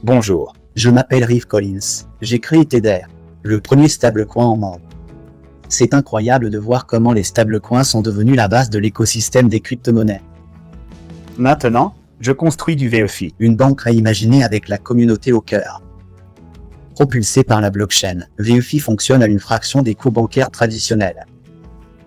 Bonjour. Je m'appelle Riff Collins. J'ai créé Tether, le premier stablecoin en monde. C'est incroyable de voir comment les stablecoins sont devenus la base de l'écosystème des crypto-monnaies. Maintenant, je construis du VeFi. Une banque réimaginée avec la communauté au cœur. Propulsée par la blockchain, VeFi fonctionne à une fraction des coûts bancaires traditionnels.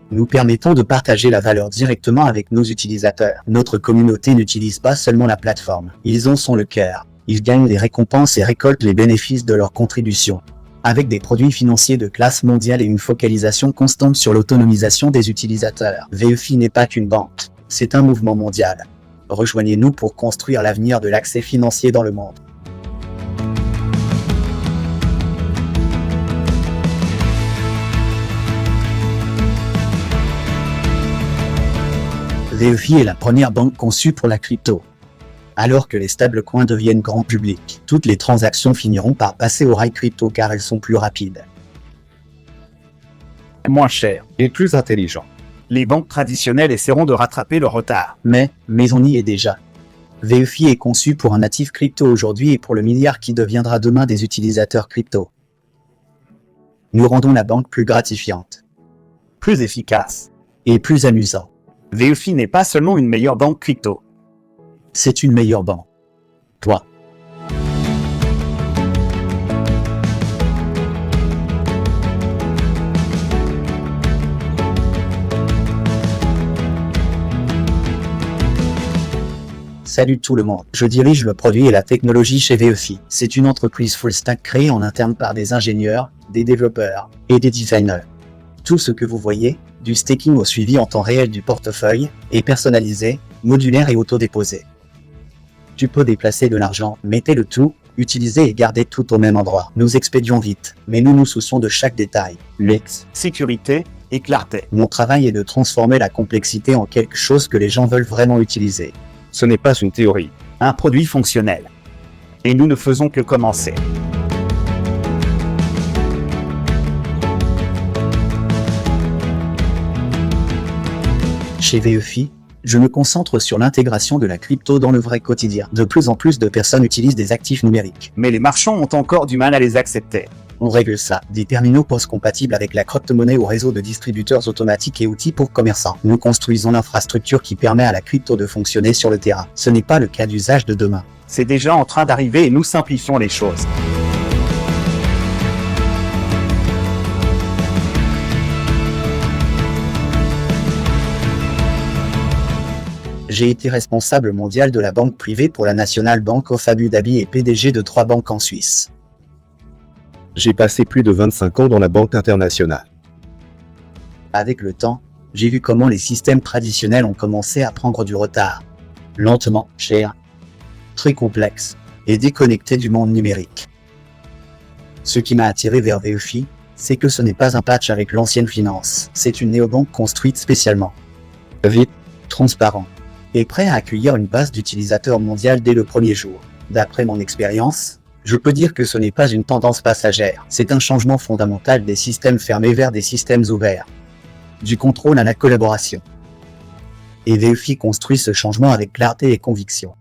Nous permettons de partager la valeur directement avec nos utilisateurs. Notre communauté n'utilise pas seulement la plateforme, ils en sont le cœur. Ils gagnent des récompenses et récoltent les bénéfices de leur contribution. Avec des produits financiers de classe mondiale et une focalisation constante sur l'autonomisation des utilisateurs. VeFi n'est pas qu'une banque, c'est un mouvement mondial. Rejoignez-nous pour construire l'avenir de l'accès financier dans le monde. VeFi est la première banque conçue pour la crypto. Alors que les stablecoins deviennent grand public, toutes les transactions finiront par passer au rail crypto car elles sont plus rapides. Moins cher et plus intelligent. Les banques traditionnelles essaieront de rattraper le retard. Mais on y est déjà. VeFi est conçu pour un natif crypto aujourd'hui et pour le milliard qui deviendra demain des utilisateurs crypto. Nous rendons la banque plus gratifiante, Plus efficace. et plus amusante. VeFi n'est pas seulement une meilleure banque crypto. C'est une meilleure banque. Toi. Salut tout le monde, je dirige le produit et la technologie chez VeFi. C'est une entreprise full stack créée en interne par des ingénieurs, des développeurs et des designers. Tout ce que vous voyez, du staking au suivi en temps réel du portefeuille, est personnalisé, modulaire et auto-déposé. Tu peux déplacer de l'argent, mettez le tout, utiliser et garder tout au même endroit. Nous expédions vite, mais nous nous soucions de chaque détail. L'UX, Sécurité et clarté. mon travail est de transformer la complexité en quelque chose que les gens veulent vraiment utiliser. Ce n'est pas une théorie. Un produit fonctionnel. Et nous ne faisons que commencer. Chez VeFi, je me concentre sur l'intégration de la crypto dans le vrai quotidien. De plus en plus de personnes utilisent des actifs numériques. Mais les marchands ont encore du mal à les accepter. On règle ça. Des terminaux POS compatibles avec la crypto-monnaie au réseau de distributeurs automatiques et outils pour commerçants. Nous construisons l'infrastructure qui permet à la crypto de fonctionner sur le terrain. Ce n'est pas le cas d'usage de demain. C'est déjà en train d'arriver et nous simplifions les choses. J'ai été responsable mondial de la banque privée pour la National Bank of Abu Dhabi et PDG de 3 banques en Suisse. J'ai passé plus de 25 ans dans la banque internationale. Avec le temps, j'ai vu comment les systèmes traditionnels ont commencé à prendre du retard. Lentement, cher, très complexe, et déconnecté du monde numérique. Ce qui m'a attiré vers VeFi, c'est que ce n'est pas un patch avec l'ancienne finance, c'est une néobanque construite spécialement. Vite, transparent, et prêt à accueillir une base d'utilisateurs mondiale dès le premier jour. D'après mon expérience, je peux dire que ce n'est pas une tendance passagère, c'est un changement fondamental des systèmes fermés vers des systèmes ouverts. Du contrôle à la collaboration. Et VeFi construit ce changement avec clarté et conviction.